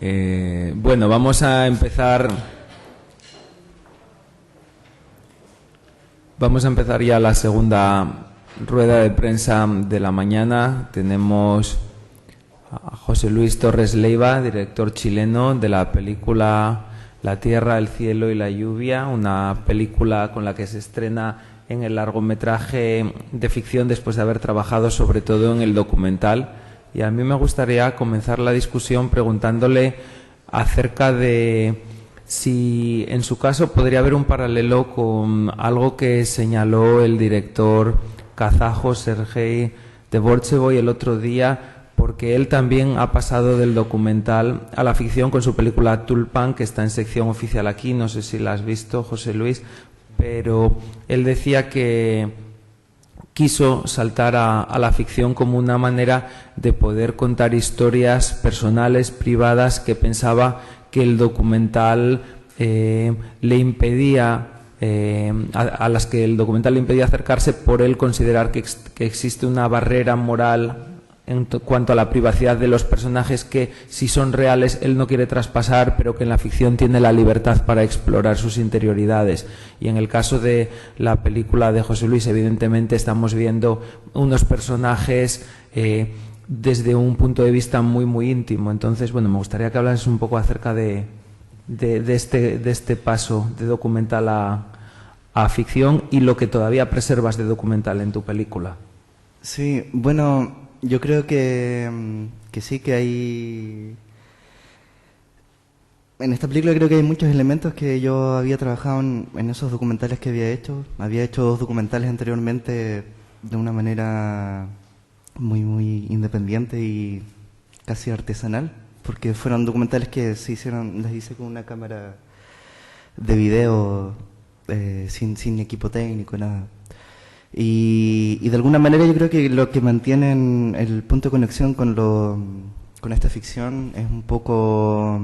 Bueno, vamos a empezar. Vamos a empezar ya la segunda rueda de prensa de la mañana. Tenemos a José Luis Torres Leiva, director chileno de la película La Tierra, el Cielo y la Lluvia, una película con la que se estrena en el largometraje de ficción después de haber trabajado sobre todo en el documental. Y a mí me gustaría comenzar la discusión preguntándole acerca de si en su caso podría haber un paralelo con algo que señaló el director kazajo Sergei Dvorcevoy el otro día, porque él también ha pasado del documental a la ficción con su película Tulpan, que está en sección oficial aquí. No sé si la has visto, José Luis, pero él decía que quiso saltar a la ficción como una manera de poder contar historias personales, privadas, que pensaba que el documental le impedía, a las que el documental le impedía acercarse, por él considerar que existe una barrera moral en cuanto a la privacidad de los personajes que, si son reales, él no quiere traspasar, pero que en la ficción tiene la libertad para explorar sus interioridades. Y en el caso de la película de José Luis, evidentemente estamos viendo unos personajes desde un punto de vista muy, muy íntimo. Entonces, bueno, me gustaría que hablases un poco acerca de este paso de documental a ficción y lo que todavía preservas de documental en tu película. Sí, bueno, yo creo que sí, que hay... En esta película creo que hay muchos elementos que yo había trabajado en esos documentales que había hecho. Había hecho 2 documentales anteriormente de una manera muy, muy independiente y casi artesanal, porque fueron documentales que se hicieron, las hice con una cámara de video, sin equipo técnico, nada. Y de alguna manera yo creo que lo que mantiene el punto de conexión con esta ficción es un poco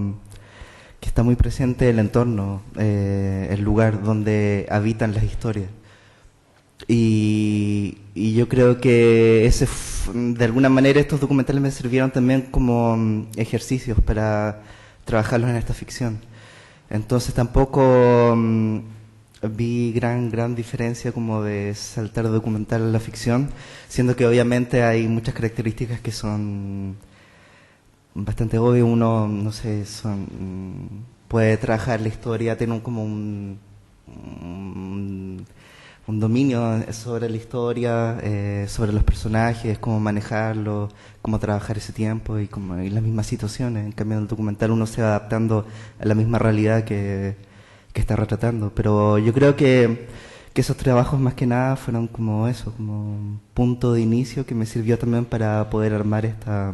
que está muy presente el entorno, el lugar donde habitan las historias. Y yo creo que de alguna manera estos documentales me sirvieron también como ejercicios para trabajarlos en esta ficción. Entonces tampoco vi gran diferencia como de saltar de documental a la ficción, siendo que obviamente hay muchas características que son bastante obvias. Uno, no sé, puede trabajar la historia, tiene como un dominio sobre la historia, sobre los personajes, cómo manejarlo, cómo trabajar ese tiempo y las mismas situaciones. En cambio, en el documental uno se va adaptando a la misma realidad que está retratando. Pero yo creo que esos trabajos más que nada fueron como eso, como un punto de inicio que me sirvió también para poder armar esta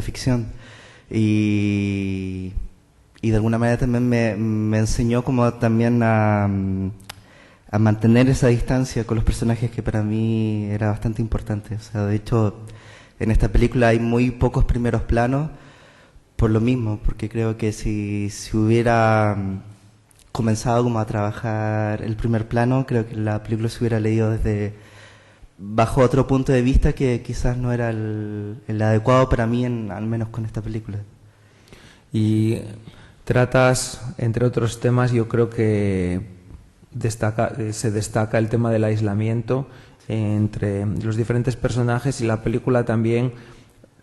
ficción. Y de alguna manera también me enseñó como también a mantener esa distancia con los personajes, que para mí era bastante importante. O sea, de hecho, en esta película hay muy pocos primeros planos, por lo mismo, porque creo que si hubiera comenzado como a trabajar el primer plano, creo que la película se hubiera leído bajo otro punto de vista que quizás no era el adecuado para mí, al menos con esta película. Y tratas, entre otros temas, yo creo que se destaca el tema del aislamiento entre los diferentes personajes, y la película también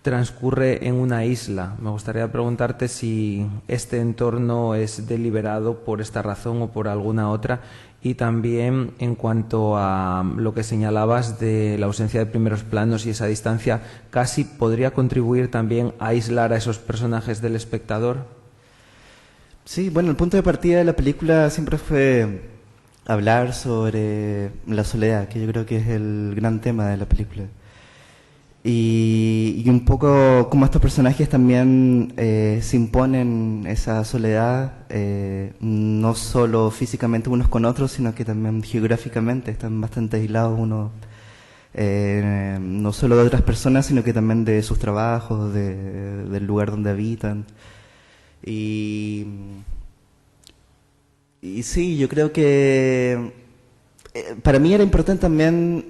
transcurre en una isla. Me gustaría preguntarte si este entorno es deliberado por esta razón o por alguna otra, y también en cuanto a lo que señalabas de la ausencia de primeros planos y esa distancia, ¿casi podría contribuir también a aislar a esos personajes del espectador? Sí, bueno, el punto de partida de la película siempre fue hablar sobre la soledad, que yo creo que es el gran tema de la película. Y un poco como estos personajes también se imponen esa soledad, no solo físicamente unos con otros, sino que también geográficamente están bastante aislados uno, no solo de otras personas, sino que también de sus trabajos, del lugar donde habitan. Y sí, yo creo que para mí era importante también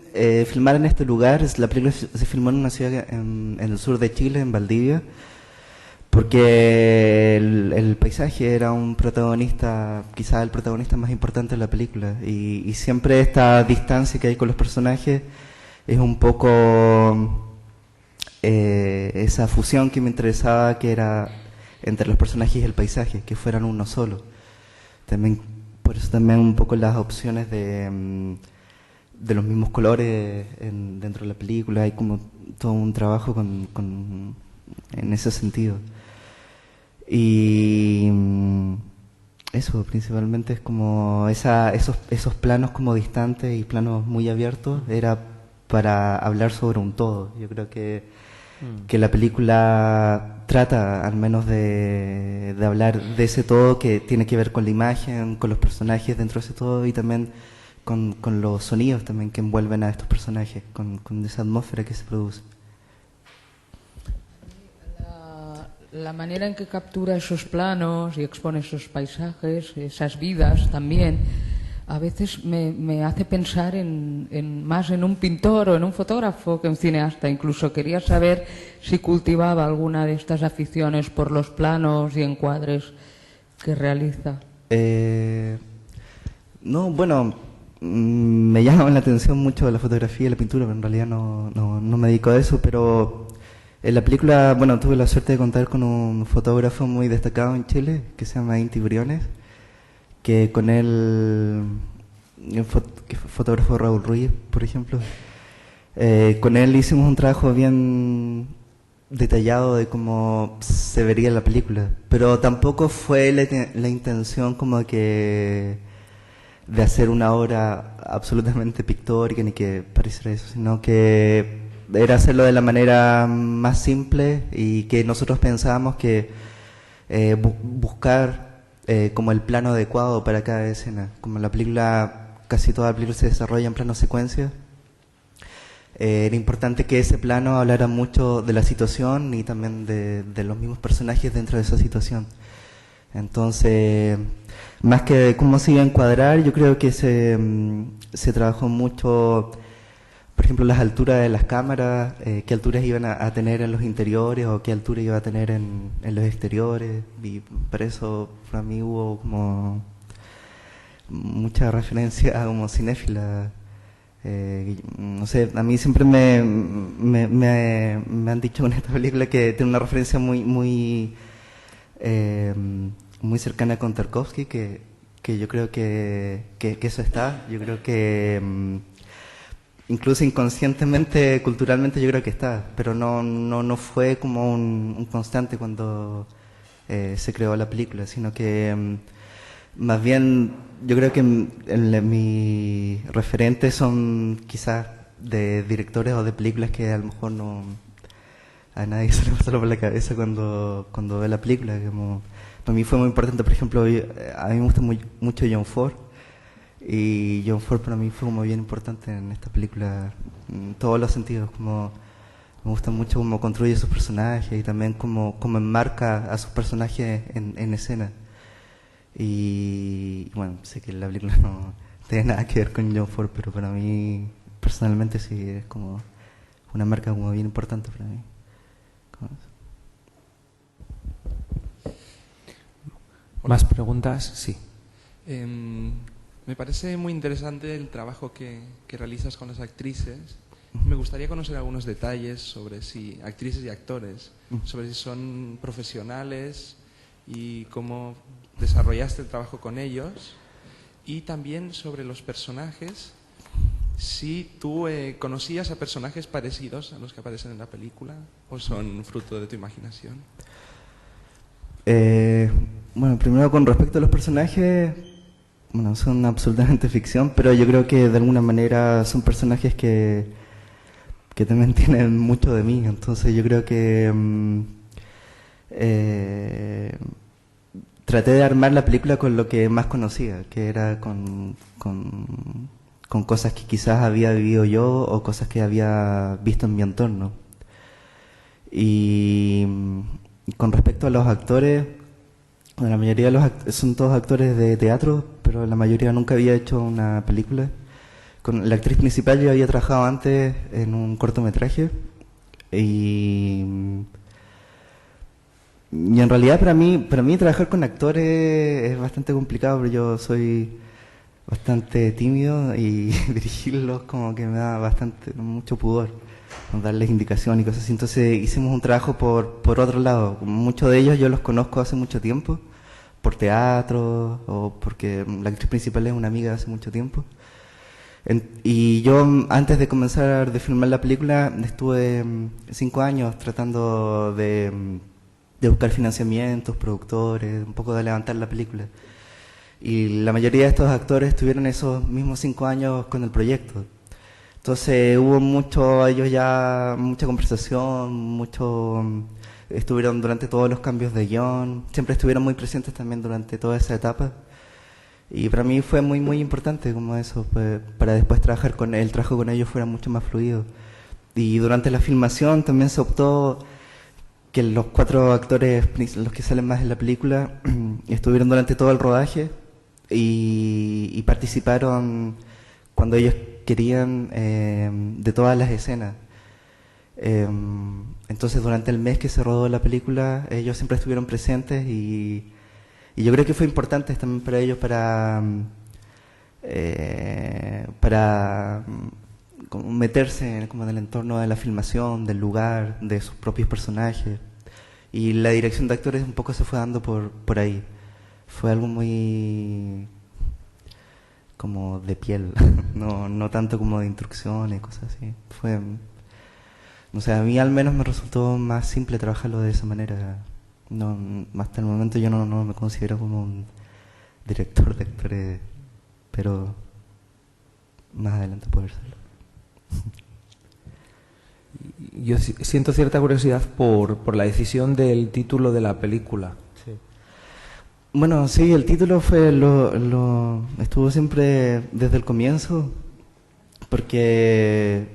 filmar en este lugar. La película se filmó en una ciudad en el sur de Chile, en Valdivia, porque el paisaje era un protagonista, quizás el protagonista más importante de la película, y siempre esta distancia que hay con los personajes es un poco esa fusión que me interesaba, que era entre los personajes y el paisaje, que fueran uno solo. También, por eso también un poco las opciones de los mismos colores dentro de la película, hay como todo un trabajo en ese sentido. Y eso principalmente es como esos planos como distantes y planos muy abiertos, era para hablar sobre un todo. Yo creo que la película trata al menos de hablar de ese todo que tiene que ver con la imagen, con los personajes dentro de ese todo, y también con los sonidos también que envuelven a estos personajes, con esa atmósfera que se produce. La manera en que captura esos planos y expone esos paisajes, esas vidas también, a veces me hace pensar más en un pintor o en un fotógrafo que un cineasta. Incluso quería saber si cultivaba alguna de estas aficiones por los planos y encuadres que realiza. No, bueno, me llama la atención mucho la fotografía y la pintura, pero en realidad no me dedico a eso, pero en la película, bueno, tuve la suerte de contar con un fotógrafo muy destacado en Chile, que se llama Inti Briones, que con él, que fue fotógrafo Raúl Ruiz, por ejemplo, con él hicimos un trabajo bien detallado de cómo se vería la película, pero tampoco fue la intención como de hacer una obra absolutamente pictórica ni que pareciera eso, sino que era hacerlo de la manera más simple, y que nosotros pensábamos que buscar como el plano adecuado para cada escena. Como la película, casi toda la película se desarrolla en plano secuencia, era importante que ese plano hablara mucho de la situación y también de los mismos personajes dentro de esa situación. Entonces, más que de cómo se iba a encuadrar, yo creo que se trabajó mucho, por ejemplo, las alturas de las cámaras, qué alturas iban a tener en los interiores o qué altura iba a tener en los exteriores, y por eso para mí hubo como mucha referencia como cinéfila. No sé, a mí siempre me han dicho en esta película que tiene una referencia muy cercana con Tarkovsky, que yo creo que eso está. Yo creo que incluso inconscientemente, culturalmente, yo creo que está, pero no fue como un constante cuando se creó la película, sino que más bien yo creo que mis referentes son quizás de directores o de películas que a lo mejor a nadie se le pasa por la cabeza cuando ve la película. Como, para mí fue muy importante, por ejemplo, a mí me gusta mucho John Ford, y John Ford para mí fue como bien importante en esta película en todos los sentidos. Como me gusta mucho cómo construye sus personajes y también cómo enmarca a sus personajes en escena. Y bueno, sé que la película no tiene nada que ver con John Ford, pero para mí personalmente sí es como una marca como bien importante para mí. ¿Más preguntas? Sí. Me parece muy interesante el trabajo que realizas con las actrices. Me gustaría conocer algunos detalles sobre si actrices y actores, sobre si son profesionales y cómo desarrollaste el trabajo con ellos, y también sobre los personajes, si tú conocías a personajes parecidos a los que aparecen en la película o son fruto de tu imaginación. Bueno, primero con respecto a los personajes, bueno, son absolutamente ficción, pero yo creo que de alguna manera son personajes que también tienen mucho de mí. Entonces yo creo que traté de armar la película con lo que más conocía, que era con cosas que quizás había vivido yo o cosas que había visto en mi entorno. Y con respecto a los actores, bueno, la mayoría de son todos actores de teatro, pero la mayoría nunca había hecho una película. Con la actriz principal yo había trabajado antes en un cortometraje, y Y en realidad para mí trabajar con actores es bastante complicado, porque yo soy bastante tímido y dirigirlos como que me da mucho pudor, ¿no? Darles indicación y cosas así. Entonces hicimos un trabajo por otro lado. Muchos de ellos yo los conozco hace mucho tiempo, por teatro o porque la actriz principal es una amiga de hace mucho tiempo. Y yo antes de comenzar de filmar la película estuve 5 años tratando de buscar financiamientos, productores, un poco de levantar la película. Y la mayoría de estos actores estuvieron esos mismos 5 años con el proyecto. Entonces hubo mucha conversación, estuvieron durante todos los cambios de guión, siempre estuvieron muy presentes también durante toda esa etapa. Y para mí fue muy muy importante como eso, pues, para después el trabajo con ellos fuera mucho más fluido. Y durante la filmación también se optó que los 4 actores, los que salen más en la película, estuvieron durante todo el rodaje y participaron cuando ellos querían de todas las escenas. Entonces durante el mes que se rodó la película ellos siempre estuvieron presentes y yo creo que fue importante también para ellos para como meterse como en el entorno de la filmación, del lugar, de sus propios personajes. Y la dirección de actores un poco se fue dando por ahí. Fue algo muy como de piel, no tanto como de instrucciones, cosas así. No sé, a mí al menos me resultó más simple trabajarlo de esa manera. No, hasta el momento yo no me considero como un director de actores, pero más adelante poder serlo. Yo siento cierta curiosidad por la decisión del título de la película. Sí. Bueno, sí, el título estuvo siempre desde el comienzo, porque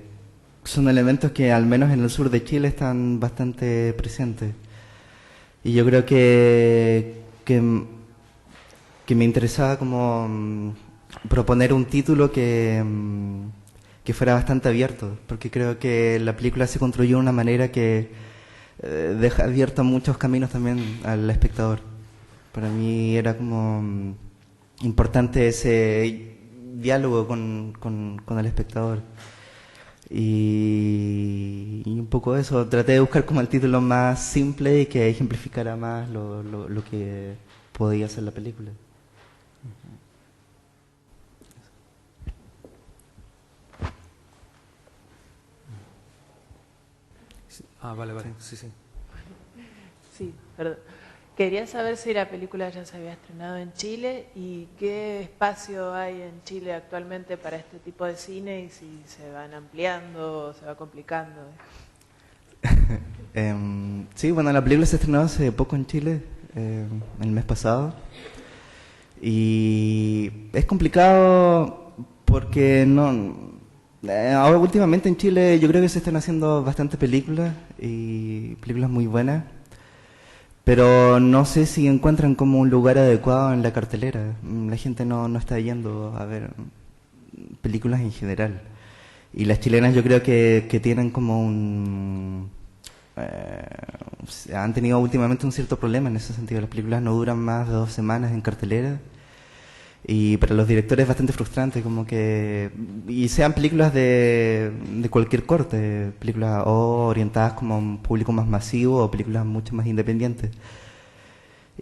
son elementos que al menos en el sur de Chile están bastante presentes. Y yo creo que me interesaba como proponer un título que fuera bastante abierto, porque creo que la película se construyó de una manera que deja abiertos muchos caminos también al espectador. Para mí era como importante ese diálogo con el espectador. Y un poco eso, traté de buscar como el título más simple y que ejemplificara más lo que podía ser la película. Vale, sí. Sí, perdón. Quería saber si la película ya se había estrenado en Chile y qué espacio hay en Chile actualmente para este tipo de cine y si se van ampliando o se va complicando. Sí, bueno, la película se estrenó hace poco en Chile, el mes pasado. Y es complicado porque ahora últimamente en Chile yo creo que se están haciendo bastantes películas y películas muy buenas, pero no sé si encuentran como un lugar adecuado en la cartelera. La gente no está yendo a ver películas en general. Y las chilenas yo creo que tienen como han tenido últimamente un cierto problema en ese sentido. Las películas no duran más de 2 semanas en cartelera. Y para los directores es bastante frustrante, y sean películas de cualquier corte, películas o orientadas como a un público más masivo o películas mucho más independientes.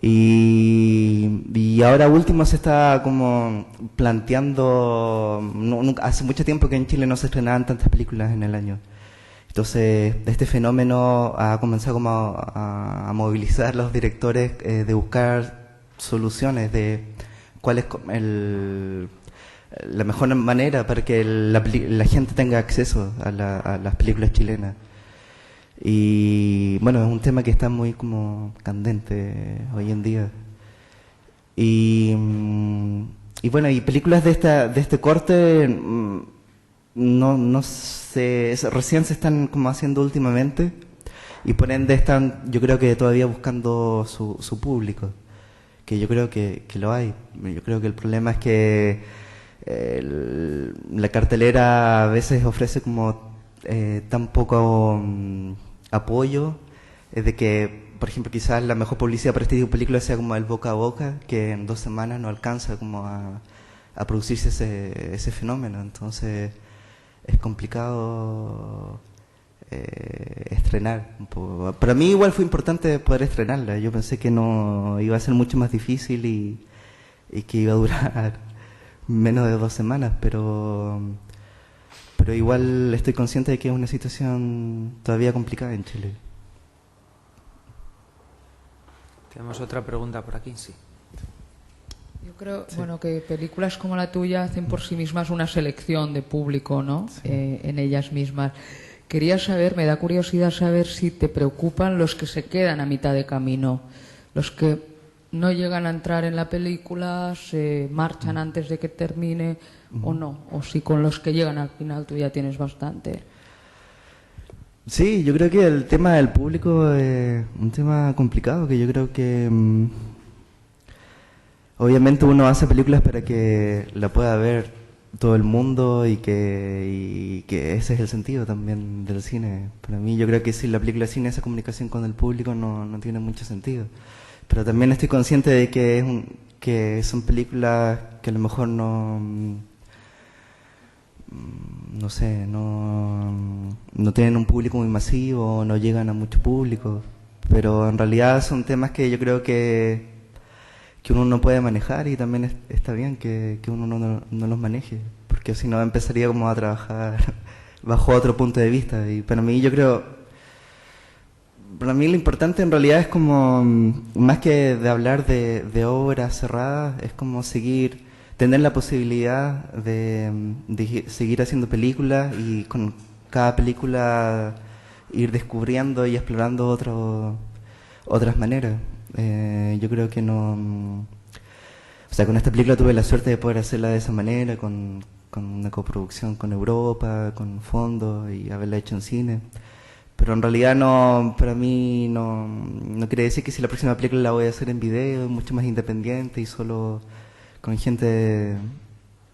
Y ahora último se está como planteando, hace mucho tiempo que en Chile no se estrenaban tantas películas en el año. Entonces este fenómeno ha comenzado como a movilizar a los directores de buscar soluciones de cuál es la mejor manera para que la gente tenga acceso a las películas chilenas. Y bueno, es un tema que está muy como candente hoy en día. Y bueno, y películas de este corte no sé, recién se están como haciendo últimamente y por ende están, yo creo que todavía buscando su público, que yo creo que lo hay. Yo creo que el problema es que la cartelera a veces ofrece como tan poco apoyo es de que, por ejemplo, quizás la mejor publicidad para este tipo de películas sea como el boca a boca, que en 2 semanas no alcanza como a producirse ese fenómeno. Entonces es complicado estrenar un poco. Para mí igual fue importante poder estrenarla. Yo pensé que no iba a ser mucho más difícil y que iba a durar menos de 2 semanas, pero igual estoy consciente de que es una situación todavía complicada en Chile. Tenemos otra pregunta por aquí, sí. Yo creo, bueno, que películas como la tuya hacen por sí mismas una selección de público, ¿no? En ellas mismas. Quería saber, me da curiosidad saber si te preocupan los que se quedan a mitad de camino, los que no llegan a entrar en la película, se marchan antes de que termine o no, o si con los que llegan al final tú ya tienes bastante. Sí, yo creo que el tema del público es un tema complicado, que yo creo que obviamente uno hace películas para que la pueda ver todo el mundo y que ese es el sentido también del cine. Para mí yo creo que si la película de cine esa comunicación con el público no tiene mucho sentido. Pero también estoy consciente de que son películas que a lo mejor no sé, no tienen un público muy masivo, no llegan a mucho público, pero en realidad son temas que yo creo que uno no puede manejar y también está bien que uno no los maneje, porque si no empezaría como a trabajar bajo otro punto de vista. Y para mí para mí lo importante en realidad es como, más que de hablar de obras cerradas, es como tener la posibilidad de seguir haciendo películas y con cada película ir descubriendo y explorando otras maneras. Yo creo que o sea, con esta película tuve la suerte de poder hacerla de esa manera, con una coproducción con Europa, con fondos y haberla hecho en cine. Pero en realidad para mí no quiere decir que si la próxima película la voy a hacer en video, mucho más independiente y solo con gente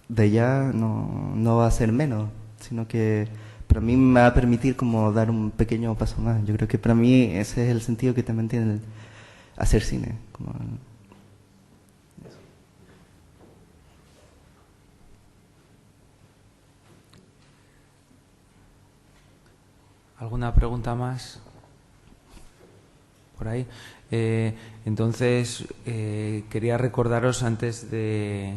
de allá, no va a ser menos, sino que para mí me va a permitir como dar un pequeño paso más. Yo creo que para mí ese es el sentido que también tiene hacer cine. ¿Alguna pregunta más? Por ahí. Entonces, quería recordaros, antes de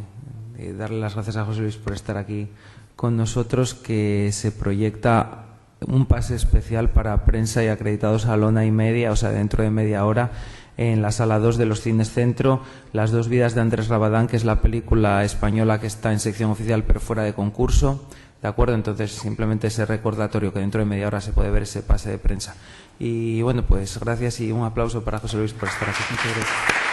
darle las gracias a José Luis por estar aquí con nosotros, que se proyecta un pase especial para prensa y acreditados a la 1:30, o sea, dentro de media hora, en la sala 2 de los Cines Centro, Las 2 vidas de Andrés Rabadán, que es la película española que está en sección oficial pero fuera de concurso. ¿De acuerdo? Entonces, simplemente ese recordatorio, que dentro de media hora se puede ver ese pase de prensa. Y bueno, pues gracias y un aplauso para José Luis por estar aquí. Muchas gracias.